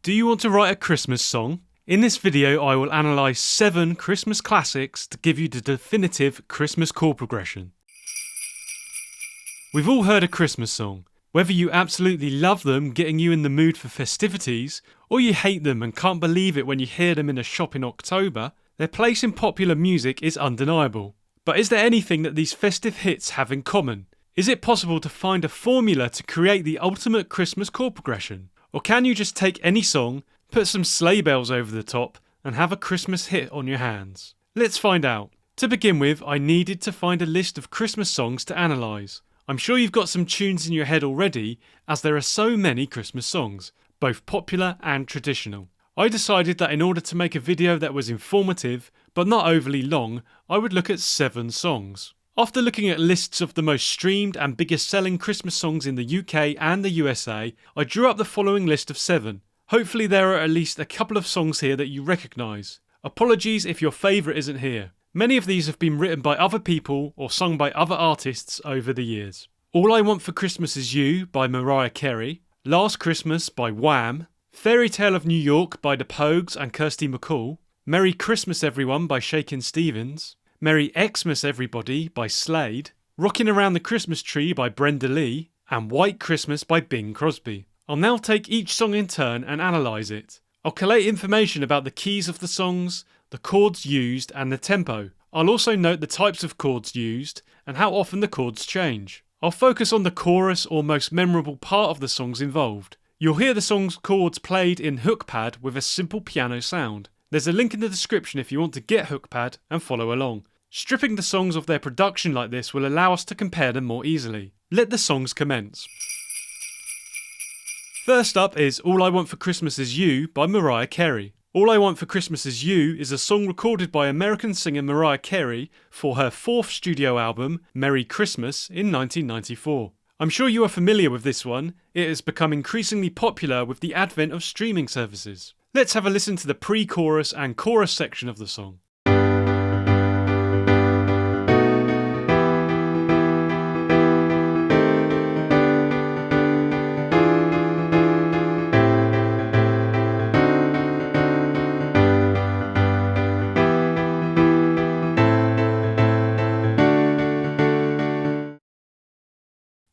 Do you want to write a Christmas song? In this video I will analyse 7 Christmas classics to give you the definitive Christmas chord progression. We've all heard a Christmas song. Whether you absolutely love them getting you in the mood for festivities, or you hate them and can't believe it when you hear them in a shop in October, their place in popular music is undeniable. But is there anything that these festive hits have in common? Is it possible to find a formula to create the ultimate Christmas chord progression? Or can you just take any song, put some sleigh bells over the top, and have a Christmas hit on your hands? Let's find out. To begin with, I needed to find a list of Christmas songs to analyse. I'm sure you've got some tunes in your head already, as there are so many Christmas songs, both popular and traditional. I decided that in order to make a video that was informative, but not overly long, I would look at 7 songs. After looking at lists of the most streamed and biggest selling Christmas songs in the UK and the USA, I drew up the following list of 7. Hopefully there are at least a couple of songs here that you recognise. Apologies if your favourite isn't here. Many of these have been written by other people or sung by other artists over the years. All I Want for Christmas Is You by Mariah Carey, Last Christmas by Wham, Fairytale of New York by the Pogues and Kirsty MacColl, Merry Christmas Everyone by Shakin Merry Xmas Everybody by Slade, Rockin' Around the Christmas Tree by Brenda and White Christmas by Crosby. I'll now take each song in turn and analyse it. I'll collate information about the keys of the songs, the chords used and the tempo. I'll also note the types of chords used and how often the chords change. I'll focus on the chorus or most memorable part of the songs involved. You'll hear the song's chords played in hook pad with a simple piano sound. There's a link in the description if you want to get hook pad and follow along. Stripping the songs of their production like this will allow us to compare them more easily. Let the songs commence. First up is All I Want for Christmas Is You by Mariah Carey. All I Want for Christmas Is You is a song recorded by American singer Mariah Carey for her 4th studio album, Merry Christmas, in 1994. I'm sure you are familiar with this one. It has become increasingly popular with the advent of streaming services. Let's have a listen to the pre-chorus and chorus section of the song.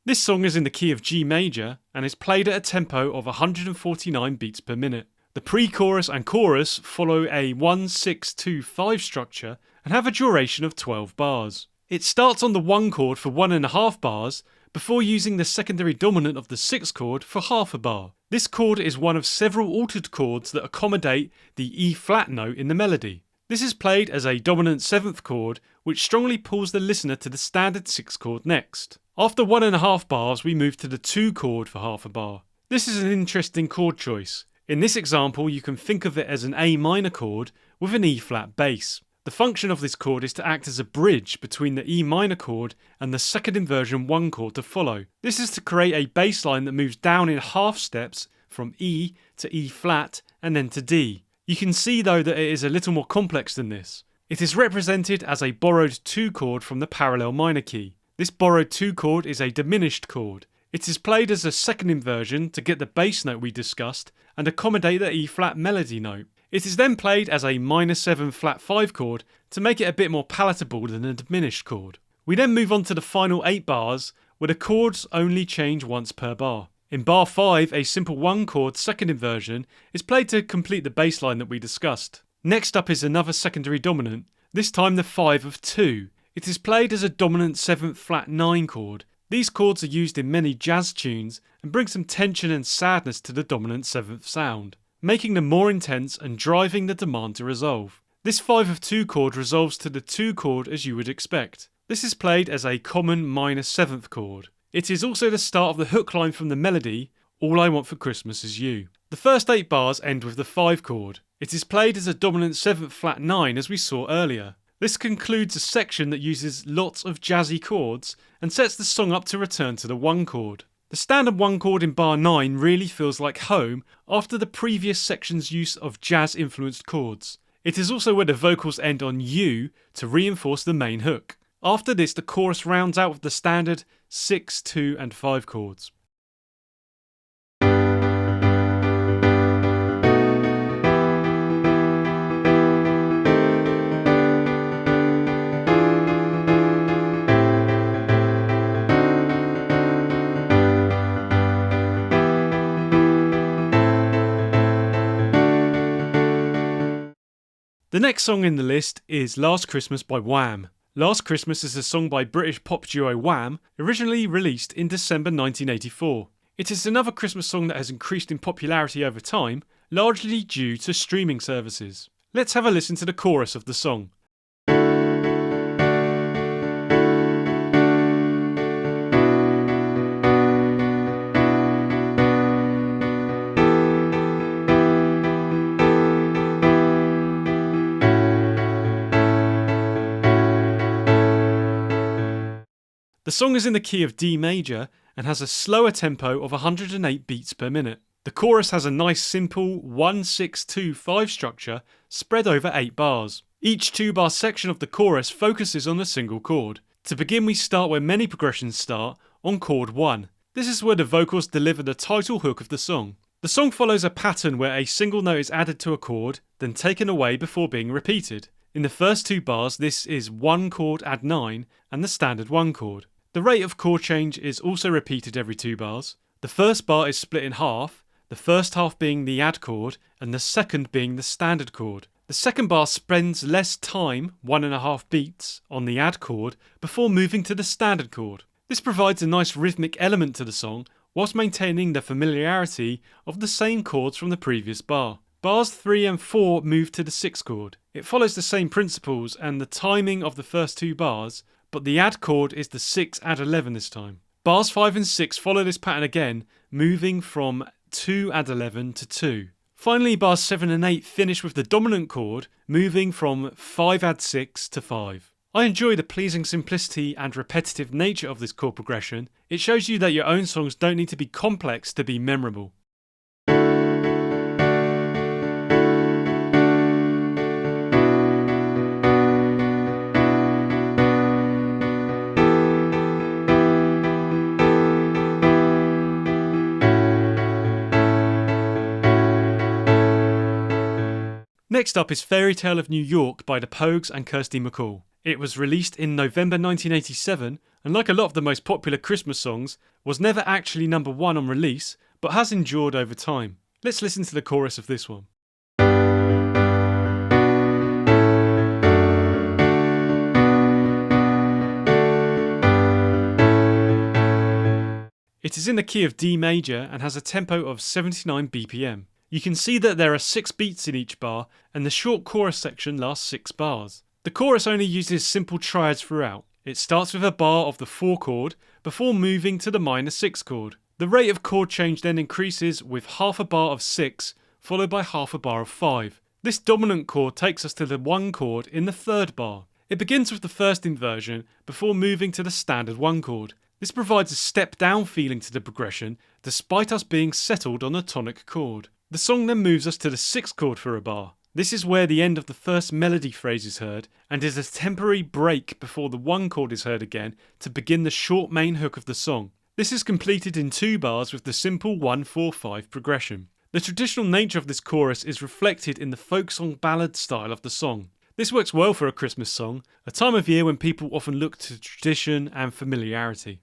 This song is in the key of G major and is played at a tempo of 149 beats per minute. The pre-chorus and chorus follow a 1-6-2-5 structure and have a duration of 12 bars. It starts on the 1 chord for 1.5 bars before using the secondary dominant of the 6th chord for half a bar. This chord is one of several altered chords that accommodate the E flat note in the melody. This is played as a dominant 7th chord which strongly pulls the listener to the standard 6th chord next. After 1.5 bars we move to the 2 chord for half a bar. This is an interesting chord choice. In this example you can think of it as an A minor chord with an E flat bass. The function of this chord is to act as a bridge between the E minor chord and the second inversion 1 chord to follow. This is to create a bass line that moves down in half steps from E to E flat and then to D. You can see though that it is a little more complex than this. It is represented as a borrowed 2 chord from the parallel minor key. This borrowed 2 chord is a diminished chord. It is played as a second inversion to get the bass note we discussed and accommodate the E flat melody note. It is then played as a minor 7 flat 5 chord to make it a bit more palatable than a diminished chord. We then move on to the final 8 bars where the chords only change once per bar. In bar 5, a simple 1 chord second inversion is played to complete the bass line that we discussed. Next up is another secondary dominant, this time the 5 of 2. It is played as a dominant 7th flat 9 chord. These chords are used in many jazz tunes and bring some tension and sadness to the dominant 7th sound, making them more intense and driving the demand to resolve. This 5 of 2 chord resolves to the 2 chord as you would expect. This is played as a common minor 7th chord. It is also the start of the hook line from the melody, All I Want for Christmas Is You. The first 8 bars end with the 5 chord. It is played as a dominant 7th flat 9 as we saw earlier. This concludes a section that uses lots of jazzy chords and sets the song up to return to the 1 chord. The standard 1 chord in bar 9 really feels like home after the previous section's use of jazz influenced chords. It is also where the vocals end on U to reinforce the main hook. After this the chorus rounds out with the standard 6, 2 and 5 chords. The next song in the list is Last Christmas by Wham. Last Christmas is a song by British pop duo Wham, originally released in December 1984. It is another Christmas song that has increased in popularity over time, largely due to streaming services. Let's have a listen to the chorus of the song. The song is in the key of D major and has a slower tempo of 108 beats per minute. The chorus has a nice simple 1-6-2-5 structure spread over 8 bars. Each 2-bar section of the chorus focuses on a single chord. To begin, we start where many progressions start, on chord 1. This is where the vocals deliver the title hook of the song. The song follows a pattern where a single note is added to a chord, then taken away before being repeated. In the first 2 bars, this is 1 chord add 9 and the standard 1 chord. The rate of chord change is also repeated every 2 bars. The first bar is split in half, the first half being the add chord and the second being the standard chord. The second bar spends less time, 1.5 beats, on the add chord before moving to the standard chord. This provides a nice rhythmic element to the song whilst maintaining the familiarity of the same chords from the previous bar. Bars 3 and 4 move to the 6th chord. It follows the same principles and the timing of the first 2 bars, but the add chord is the 6 add 11 this time. Bars 5 and 6 follow this pattern again, moving from 2 add 11 to 2. Finally, bars 7 and 8 finish with the dominant chord, moving from 5 add 6 to 5. I enjoy the pleasing simplicity and repetitive nature of this chord progression. It shows you that your own songs don't need to be complex to be memorable. Next up is Fairytale of New York by the Pogues and Kirsty MacColl. It was released in November 1987 and, like a lot of the most popular Christmas songs, was never actually number 1 on release but has endured over time. Let's listen to the chorus of this one. It is in the key of D major and has a tempo of 79 BPM. You can see that there are 6 beats in each bar and the short chorus section lasts 6 bars. The chorus only uses simple triads throughout. It starts with a bar of the 4 chord before moving to the minor 6 chord. The rate of chord change then increases with half a bar of 6 followed by half a bar of 5. This dominant chord takes us to the 1 chord in the 3rd bar. It begins with the first inversion before moving to the standard 1 chord. This provides a step down feeling to the progression despite us being settled on a tonic chord. The song then moves us to the 6th chord for a bar. This is where the end of the first melody phrase is heard and is a temporary break before the 1 chord is heard again to begin the short main hook of the song. This is completed in 2 bars with the simple 1-4-5 progression. The traditional nature of this chorus is reflected in the folk song ballad style of the song. This works well for a Christmas song, a time of year when people often look to tradition and familiarity.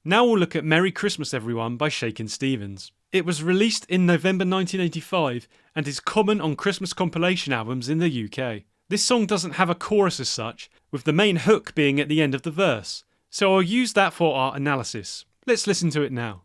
Now we'll look at Merry Christmas Everyone by Shakin. It was released in November 1985 and is common on Christmas compilation albums in the UK. This song doesn't have a chorus as such, with the main hook being at the end of the verse, so I'll use that for our analysis. Let's listen to it now.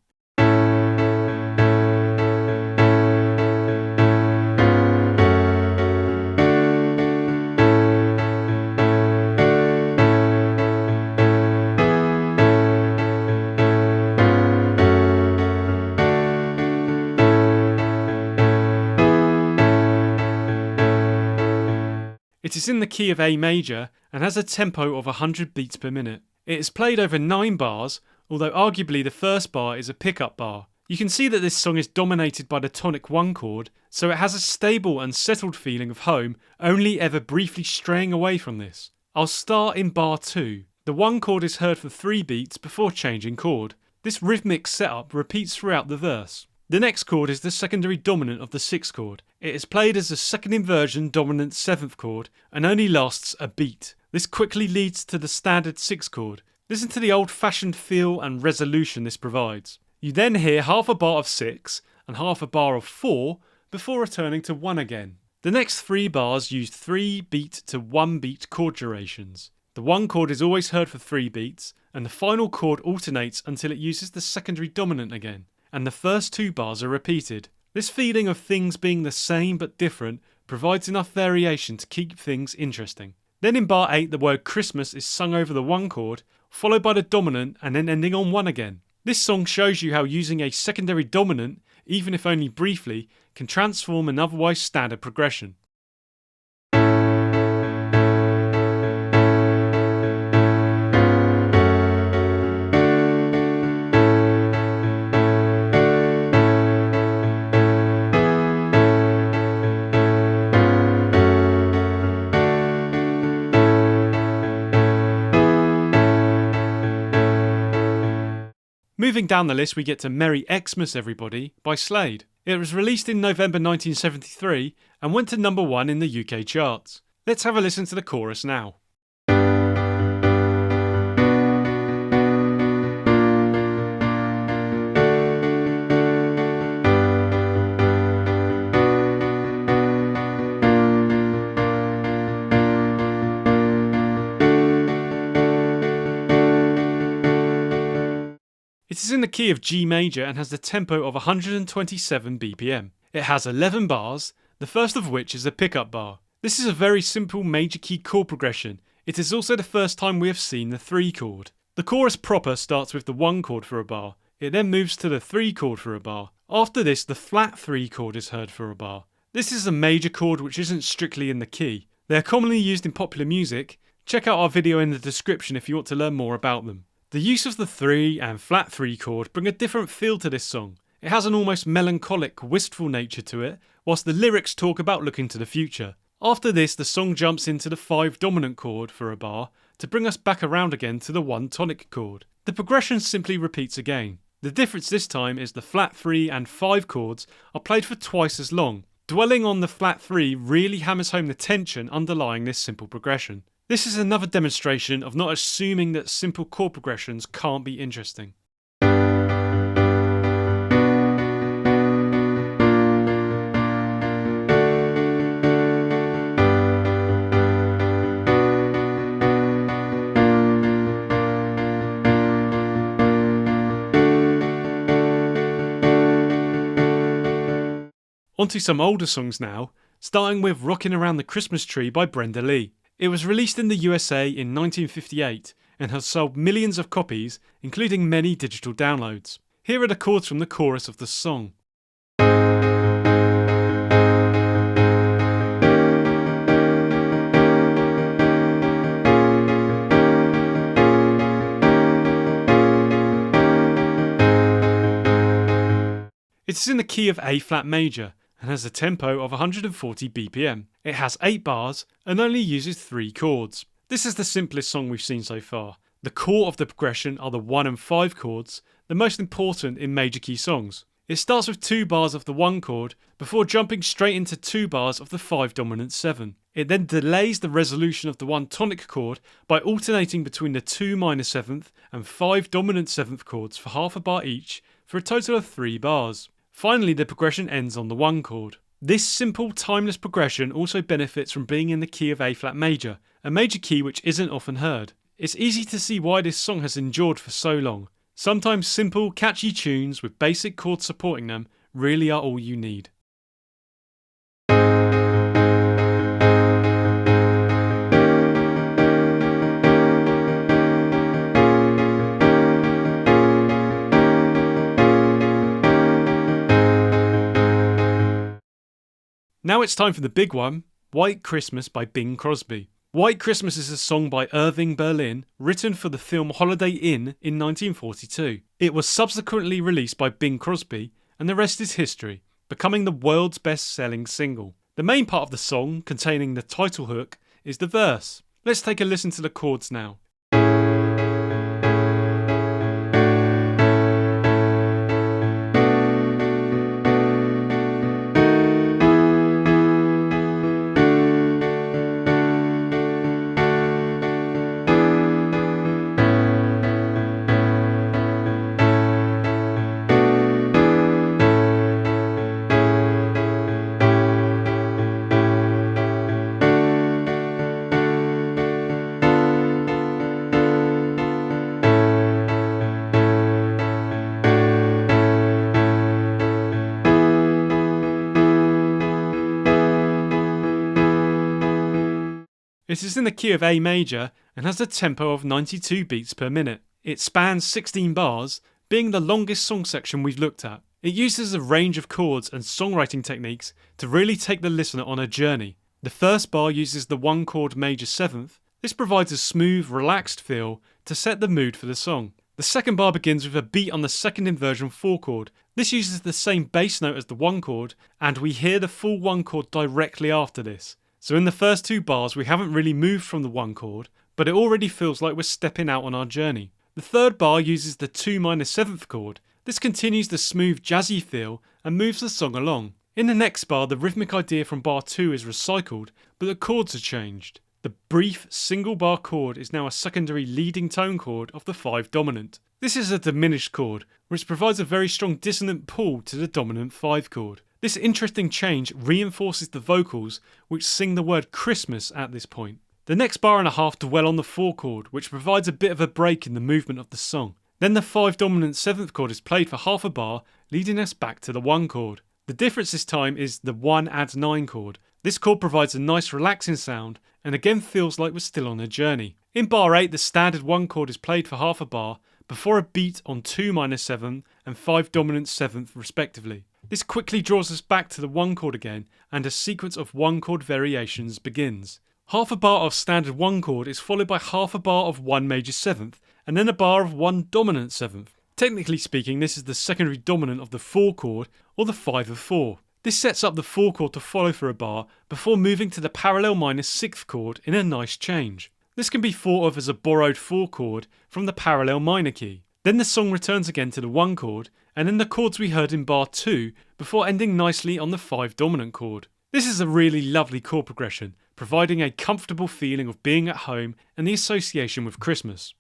It is in the key of A major and has a tempo of 100 beats per minute. It is played over 9 bars, although arguably the first bar is a pickup bar. You can see that this song is dominated by the tonic 1 chord, so it has a stable and settled feeling of home, only ever briefly straying away from this. I'll start in bar 2. The 1 chord is heard for 3 beats before changing chord. This rhythmic setup repeats throughout the verse. The next chord is the secondary dominant of the 6th chord. It is played as a second inversion dominant 7th chord and only lasts a beat. This quickly leads to the standard 6th chord. Listen to the old-fashioned feel and resolution this provides. You then hear half a bar of 6 and half a bar of 4 before returning to 1 again. The next 3 bars use 3 beat to 1 beat chord durations. The 1 chord is always heard for 3 beats, and the final chord alternates until it uses the secondary dominant again, and the first 2 bars are repeated. This feeling of things being the same but different provides enough variation to keep things interesting. Then in bar 8 the word Christmas is sung over the 1 chord, followed by the dominant and then ending on 1 again. This song shows you how using a secondary dominant, even if only briefly, can transform an otherwise standard progression. Moving down the list we get to Merry Xmas Everybody by Slade. It was released in November 1973 and went to number 1 in the UK charts. Let's have a listen to the chorus now. It is in the key of G major and has the tempo of 127 BPM. It has 11 bars, the first of which is a pickup bar. This is a very simple major key chord progression. It is also the first time we have seen the 3 chord. The chorus proper starts with the 1 chord for a bar. It then moves to the 3 chord for a bar. After this, the flat 3 chord is heard for a bar. This is a major chord which isn't strictly in the key. They are commonly used in popular music. Check out our video in the description if you want to learn more about them. The use of the 3 and flat 3 chord bring a different feel to this song. It has an almost melancholic, wistful nature to it, whilst the lyrics talk about looking to the future. After this, the song jumps into the 5 dominant chord for a bar to bring us back around again to the 1 tonic chord. The progression simply repeats again. The difference this time is the flat 3 and 5 chords are played for twice as long. Dwelling on the flat 3 really hammers home the tension underlying this simple progression. This is another demonstration of not assuming that simple chord progressions can't be interesting. Onto some older songs now, starting with Rockin' Around the Christmas Tree by Brenda. It was released in the USA in 1958 and has sold millions of copies, including many digital downloads. Here are the chords from the chorus of the song. It is in the key of A flat major and has a tempo of 140 BPM. It has 8 bars and only uses 3 chords. This is the simplest song we've seen so far. The core of the progression are the 1 and 5 chords, the most important in major key songs. It starts with 2 bars of the 1 chord before jumping straight into 2 bars of the 5 dominant 7. It then delays the resolution of the 1 tonic chord by alternating between the 2 minor 7th and 5 dominant 7th chords for half a bar each for a total of 3 bars. Finally, the progression ends on the 1 chord. This simple, timeless progression also benefits from being in the key of A flat major, a major key which isn't often heard. It's easy to see why this song has endured for so long. Sometimes simple, catchy tunes with basic chords supporting them really are all you need. Now it's time for the big one, White Christmas by Bing Crosby. White Christmas is a song by Irving Berlin, written for the film Holiday Inn in 1942. It was subsequently released by Bing Crosby, and the rest is history, becoming the world's best-selling single. The main part of the song, containing the title hook, is the verse. Let's take a listen to the chords now. This is in the key of A major and has a tempo of 92 beats per minute. It spans 16 bars, being the longest song section we've looked at. It uses a range of chords and songwriting techniques to really take the listener on a journey. The first bar uses the 1-chord major 7th. This provides a smooth, relaxed feel to set the mood for the song. The second bar begins with a beat on the second inversion 4-chord. This uses the same bass note as the 1-chord, and we hear the full 1-chord directly after this. So in the first 2 bars we haven't really moved from the 1-chord, but it already feels like we're stepping out on our journey. The third bar uses the 2 minor 7th chord. This continues the smooth jazzy feel and moves the song along. In the next bar, the rhythmic idea from bar 2 is recycled, but the chords are changed. The brief single bar chord is now a secondary leading tone chord of the 5 dominant. This is a diminished chord, which provides a very strong dissonant pull to the dominant 5 chord. This interesting change reinforces the vocals, which sing the word Christmas at this point. The next bar and a half dwell on the 4 chord, which provides a bit of a break in the movement of the song. Then the 5 dominant 7th chord is played for half a bar, leading us back to the 1 chord. The difference this time is the 1 add 9 chord. This chord provides a nice relaxing sound and again feels like we're still on a journey. In bar 8, the standard 1 chord is played for half a bar before a beat on 2 minor 7 and 5 dominant 7th respectively. This quickly draws us back to the 1 chord again and a sequence of 1 chord variations begins. Half a bar of standard 1 chord is followed by half a bar of 1 major 7th and then a bar of 1 dominant 7th. Technically speaking, this is the secondary dominant of the 4 chord or the 5 of 4. This sets up the 4 chord to follow for a bar before moving to the parallel minor 6th chord in a nice change. This can be thought of as a borrowed 4 chord from the parallel minor key. Then the song returns again to the 1 chord and then the chords we heard in bar 2 before ending nicely on the 5 dominant chord. This is a really lovely chord progression, providing a comfortable feeling of being at home and the association with Christmas.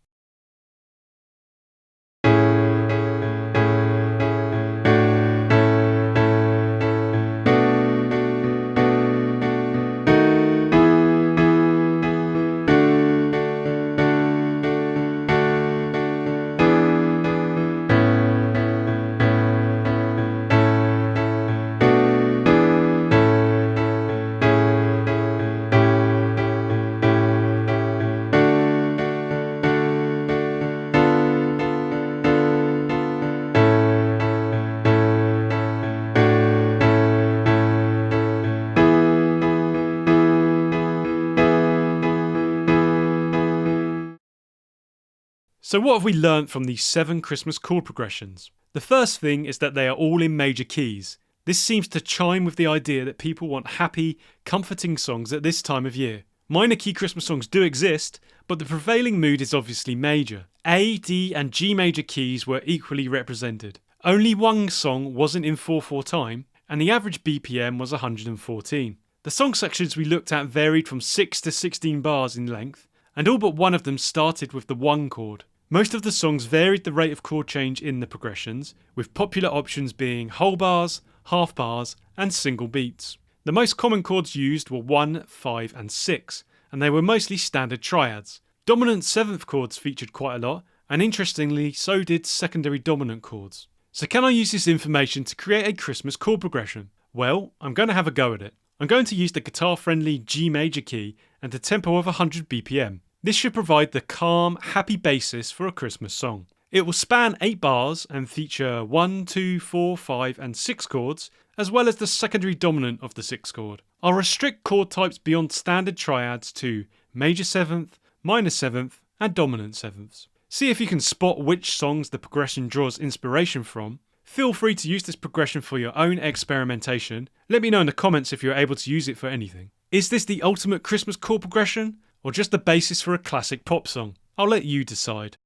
So what have we learnt from these 7 Christmas chord progressions? The first thing is that they are all in major keys. This seems to chime with the idea that people want happy, comforting songs at this time of year. Minor key Christmas songs do exist, but the prevailing mood is obviously major. A, D and G major keys were equally represented. Only one song wasn't in 4/4 time, and the average BPM was 114. The song sections we looked at varied from 6 to 16 bars in length, and all but one of them started with the 1 chord. Most of the songs varied the rate of chord change in the progressions, with popular options being whole bars, half bars, and single beats. The most common chords used were 1, 5, and 6, and they were mostly standard triads. Dominant 7th chords featured quite a lot, and interestingly, so did secondary dominant chords. So can I use this information to create a Christmas chord progression? Well, I'm going to have a go at it. I'm going to use the guitar-friendly G major key and a tempo of 100 BPM. This should provide the calm, happy basis for a Christmas song. It will span 8 bars and feature 1, 2, 4, 5 and 6 chords, as well as the secondary dominant of the 6th chord. I'll restrict chord types beyond standard triads to major 7th, minor 7th and dominant 7ths. See if you can spot which songs the progression draws inspiration from. Feel free to use this progression for your own experimentation. Let me know in the comments if you're able to use it for anything. Is this the ultimate Christmas chord progression? Or just the basis for a classic pop song? I'll let you decide.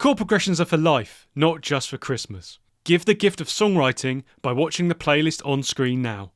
Chord progressions are for life, not just for Christmas. Give the gift of songwriting by watching the playlist on screen now.